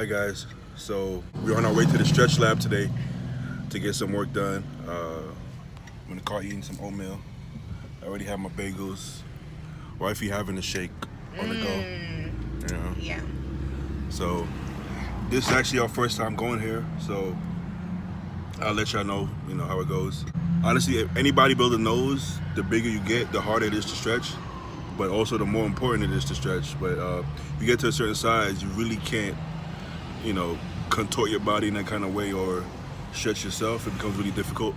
guys, so we're on our way to the stretch lab today to get some work done. I'm in the car eating some oatmeal. I already have my bagels. Wifey having a shake on the go. You know? Yeah. So this is actually our first time going here, so I'll let y'all know, how it goes. Honestly, if any bodybuilder knows the bigger you get, the harder it is to stretch, but also the more important it is to stretch. But if you get to a certain size, you really can't, contort your body in that kind of way or stretch yourself. It becomes really difficult,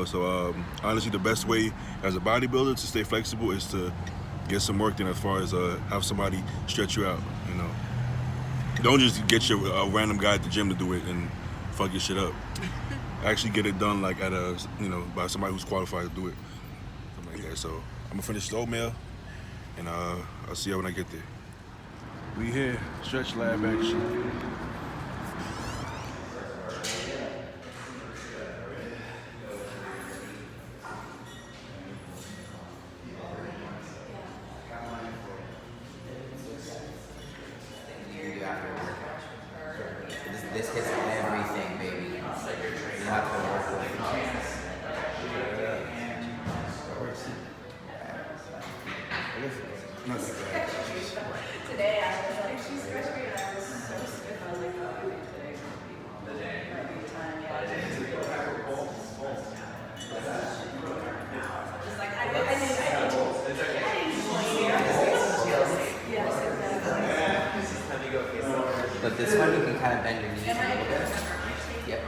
So honestly, the best way as a bodybuilder to stay flexible is to get some work done as far as have somebody stretch you out, Don't just get a random guy at the gym to do it and fuck your shit up. Actually get it done like at a, by somebody who's qualified to do it. Something like that. So I'm gonna finish the oatmeal and I'll see you when I get there. We here, stretch lab action. This hits everything, baby. You have to work with it. Not that bad. Today I was like, she's stretching and I was so stiff. I was like, oh, okay, today might be the time, yeah. Just like, I didn't But this one you can kind of bend your knees a little bit. Yep.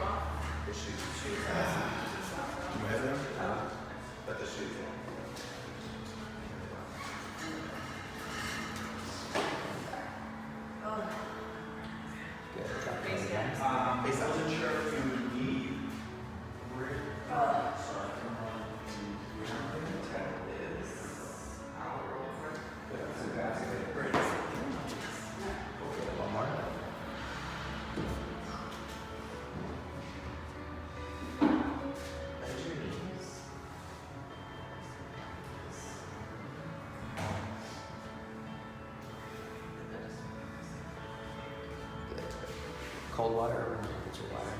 Cold water or room temperature water?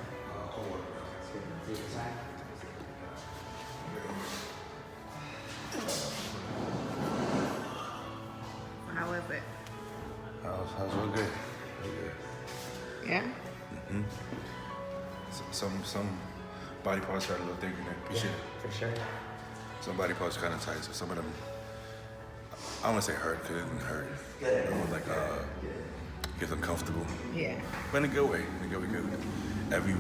Cold water. See the side? How is it? How's real good? Real good. Yeah? Mm-hmm. Some body parts are a little thicker than that. Yeah, for sure. Some body parts are kind of tight, so some of them, I don't want to say hurt because it didn't hurt. Like, get uncomfortable. Yeah. But in a good way. Because every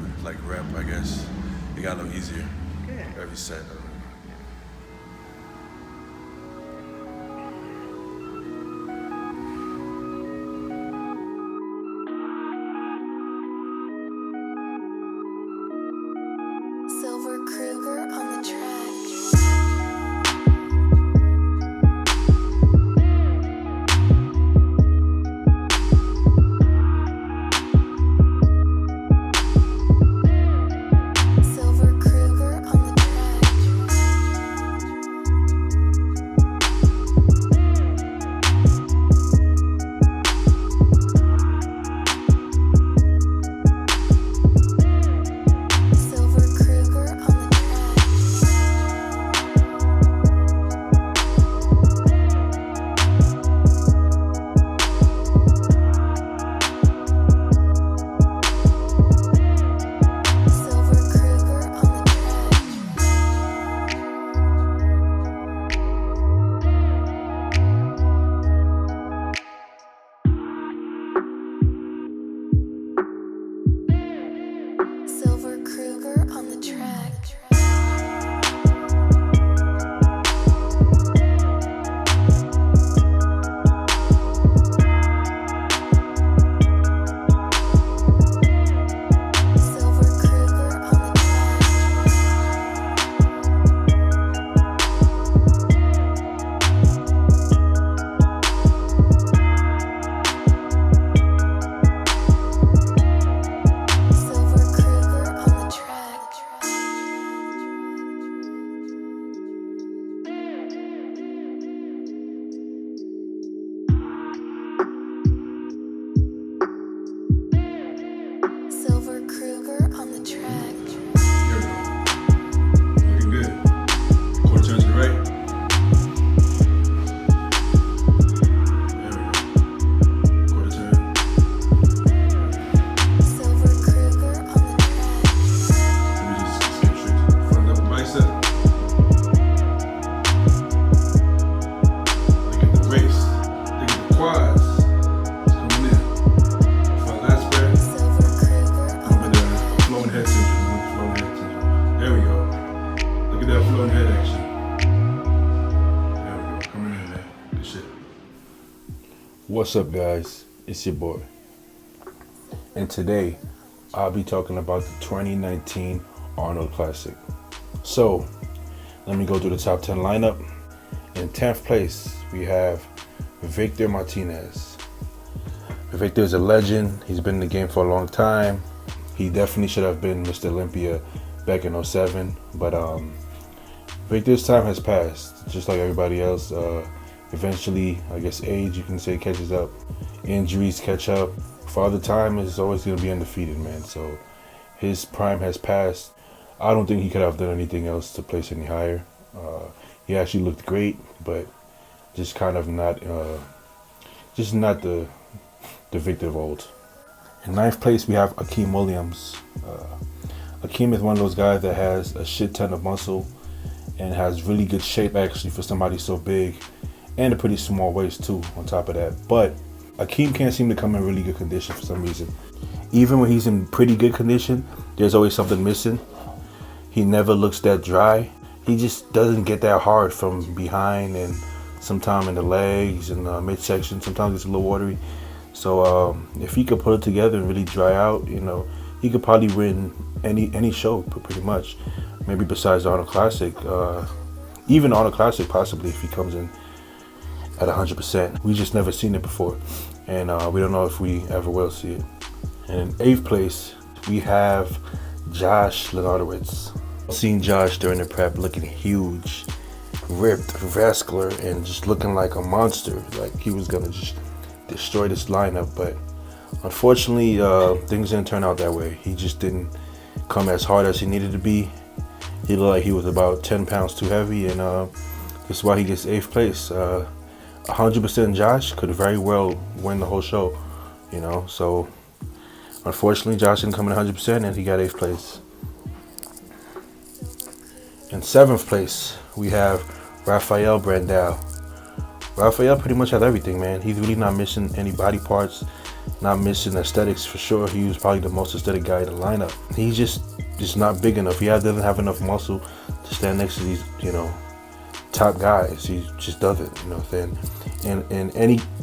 rep, I guess, it got a little easier. Good. Every set. Silver Kruger on the track. Silver Kruger on the track. What's up, guys? It's your boy. And today, I'll be talking about the 2019 Arnold Classic. So, let me go through the top 10 lineup. In 10th place, we have Victor Martinez. Victor is a legend. He's been in the game for a long time. He definitely should have been Mr. Olympia back in 07. But Victor's time has passed, just like everybody else. Eventually, I guess age, you can say, catches up. Injuries catch up. Father Time is always going to be undefeated, man. So his prime has passed. I don't think he could have done anything else to place any higher. He actually looked great, but just kind of not the Victor of old. In 9th place, we have Akeem Williams. Akeem is one of those guys that has a shit ton of muscle and has really good shape, actually, for somebody so big, and a pretty small waist too on top of that. But Akeem can't seem to come in really good condition for some reason. Even when he's in pretty good condition, there's always something missing. He never looks that dry. He just doesn't get that hard from behind, and sometimes in the legs and midsection. Sometimes it's a little watery. So if he could put it together and really dry out, he could probably win any show pretty much. Maybe besides the Arnold Classic, even Arnold Classic possibly, if he comes in at 100%. We just never seen it before, and we don't know if we ever will see it. And in 8th place, we have Josh Lenardowitz. Seen Josh during the prep looking huge, ripped, vascular, and just looking like a monster, like he was gonna just destroy this lineup. But unfortunately, things didn't turn out that way. He just didn't come as hard as he needed to be. He looked like he was about 10 pounds too heavy, and this is why he gets 8th place. 100% Josh could very well win the whole show, so unfortunately Josh didn't come in 100% and he got 8th place. In 7th place, we have Rafael Brandao. Rafael pretty much has everything, man. He's really not missing any body parts, not missing aesthetics for sure. He was probably the most aesthetic guy in the lineup. He's just not big enough. He doesn't have enough muscle to stand next to these, top guys. He just doesn't, And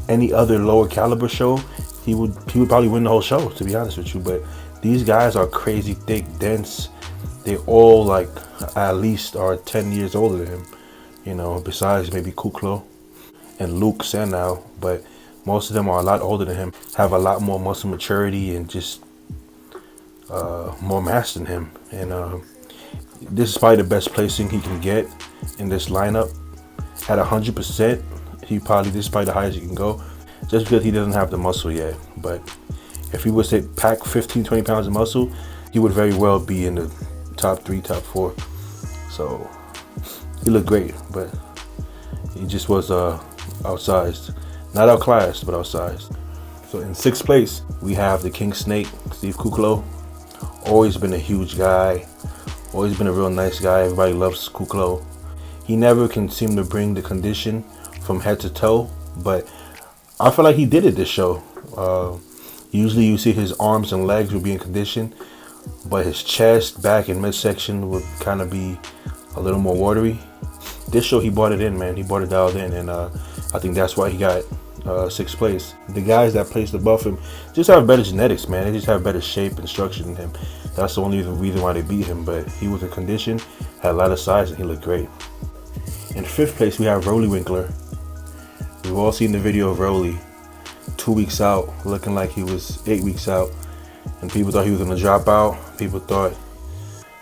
any other lower caliber show, he would probably win the whole show, to be honest with you. But these guys are crazy thick, dense. They all like at least are 10 years older than him, besides maybe Kuklo and Luke Sandow. But most of them are a lot older than him, have a lot more muscle maturity and just more mass than him. And this is probably the best placing he can get in this lineup. At 100%, this is probably the highest he can go, just because he doesn't have the muscle yet. But if he was to pack 15-20 pounds of muscle, he would very well be in the top 3, top 4. So he looked great, but he just was outsized. Not outclassed, but outsized. So in 6th place, we have the King Snake, Steve Kuklo. Always been a huge guy. Always been a real nice guy. Everybody loves Kuklo. He never can seem to bring the condition from head to toe, but I feel like he did it this show. Usually you see his arms and legs would be in condition, but his chest, back, and midsection would kind of be a little more watery. This show he brought it in, man. He brought it dialed in, and I think that's why he got 6th place. The guys that placed above him just have better genetics, man. They just have better shape and structure than him. That's the only reason why they beat him. But he was in condition, had a lot of size, and he looked great. In 5th place, we have Rolly Winkler. We've all seen the video of Rolly 2 weeks out, looking like he was 8 weeks out. And people thought he was going to drop out. People thought,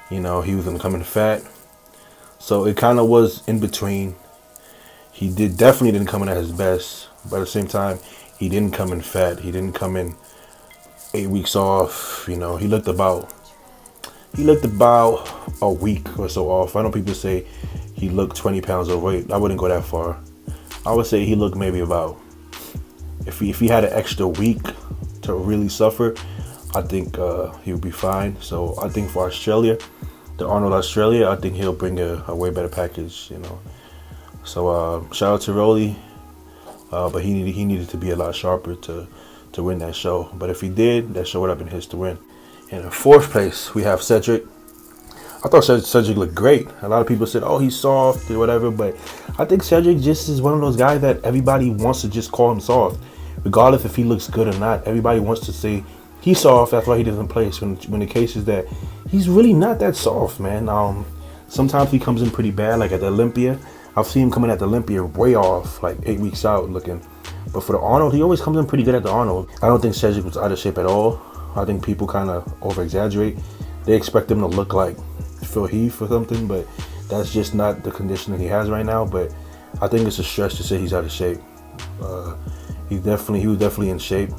he was going to come in fat. So it kind of was in between. He definitely didn't come in at his best. But at the same time, he didn't come in fat. He didn't come in 8 weeks off. He looked about a week or so off. I know people say he looked 20 pounds overweight. I wouldn't go that far. I would say he looked maybe about, if he had an extra week to really suffer, I think he would be fine. So I think for Australia, the Arnold Australia, I think he'll bring a way better package, So shout out to Rolly, but he needed to be a lot sharper to win that show. But if he did, that show would have been his to win. And in 4th place, we have Cedric. I thought Cedric looked great. A lot of people said, oh, he's soft or whatever, but I think Cedric just is one of those guys that everybody wants to just call him soft. regardless if he looks good or not, everybody wants to say he's soft. That's why he doesn't place. When the case is that he's really not that soft, man. Sometimes he comes in pretty bad, like at the Olympia. I've seen him coming at the Olympia way off, like 8 weeks out looking. But for the Arnold, he always comes in pretty good at the Arnold. I don't think Cedric was out of shape at all. I think people kind of over-exaggerate. They expect him to look like Phil Heath or something, but that's just not the condition that he has right now. But I think it's a stretch to say he's out of shape. He was definitely in shape.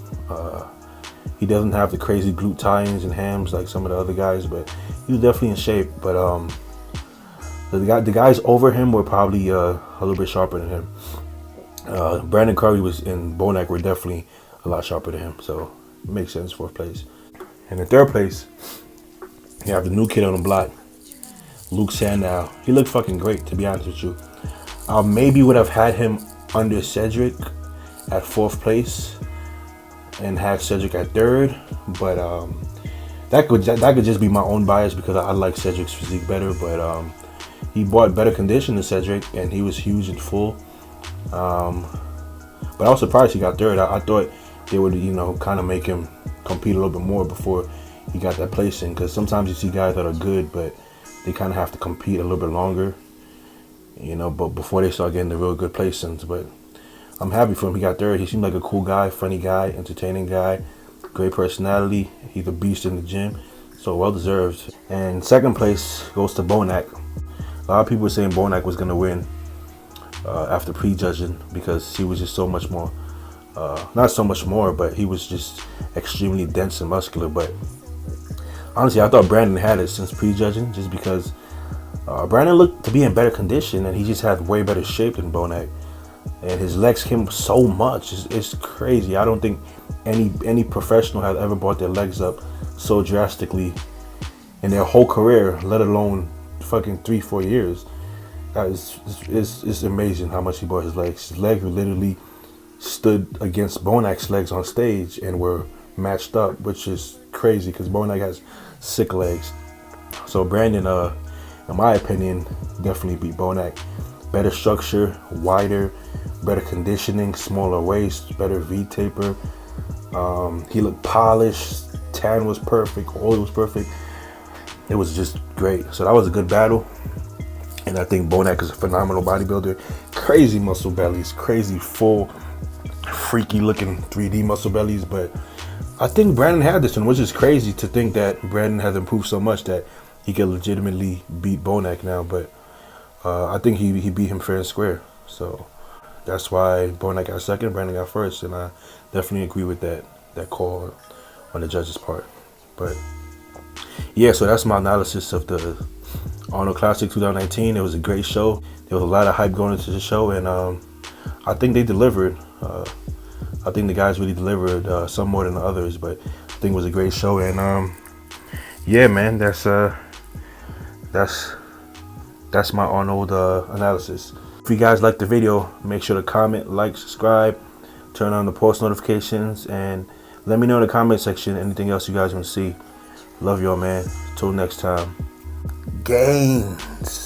He doesn't have the crazy glute tie-ins and hams like some of the other guys, but he was definitely in shape. But the guys over him were probably a little bit sharper than him. Brandon Curry and Bonac were definitely a lot sharper than him, so it makes sense. 4th place. And in 3rd place, you have the new kid on the block, Luke Sandow. He looked fucking great, to be honest with you. I maybe would have had him under Cedric at 4th place and have Cedric at 3rd, but that could just be my own bias because I like Cedric's physique better. But he brought better condition than Cedric, and he was huge and full. But I was surprised he got 3rd. I thought they would, kind of make him compete a little bit more before he got that placing. Because sometimes you see guys that are good, but they kind of have to compete a little bit longer, but before they start getting the real good placings. But I'm happy for him. He got 3rd. He seemed like a cool guy, funny guy, entertaining guy, great personality. He's a beast in the gym, so well deserved. And 2nd place goes to Bonac. A lot of people were saying Bonac was gonna win after prejudging because he was just so much more, not so much more, but he was just extremely dense and muscular. But honestly, I thought Brandon had it since prejudging, just because Brandon looked to be in better condition and he just had way better shape than Bonac. And his legs came up so much. It's crazy. I don't think any professional has ever brought their legs up so drastically in their whole career, let alone fucking 3-4 years. It's amazing how much he brought his legs. His legs literally stood against Bonac's legs on stage and were matched up, which is crazy because Bonac has sick legs. So Brandon, in my opinion, definitely beat Bonac. Better structure, wider, better conditioning, smaller waist, better V-taper. He looked polished, tan was perfect, oil was perfect. It was just great. So that was a good battle. And I think Bonac is a phenomenal bodybuilder. Crazy muscle bellies, crazy full, freaky looking 3D muscle bellies. But I think Brandon had this one, which is crazy to think that Brandon has improved so much that he could legitimately beat Bonac now. But I think he beat him fair and square. So that's why Bonac got 2nd, Brandon got 1st. And I definitely agree with that call on the judges' part. But yeah, so that's my analysis of the Arnold Classic 2019. It was a great show. There was a lot of hype going into the show, and I think they delivered. I think the guys really delivered, some more than the others, but I think it was a great show. And yeah, man, that's my Arnold analysis. If you guys liked the video, make sure to comment, like, subscribe, turn on the post notifications, and let me know in the comment section anything else you guys want to see. Love y'all, man. Till next time. Gains.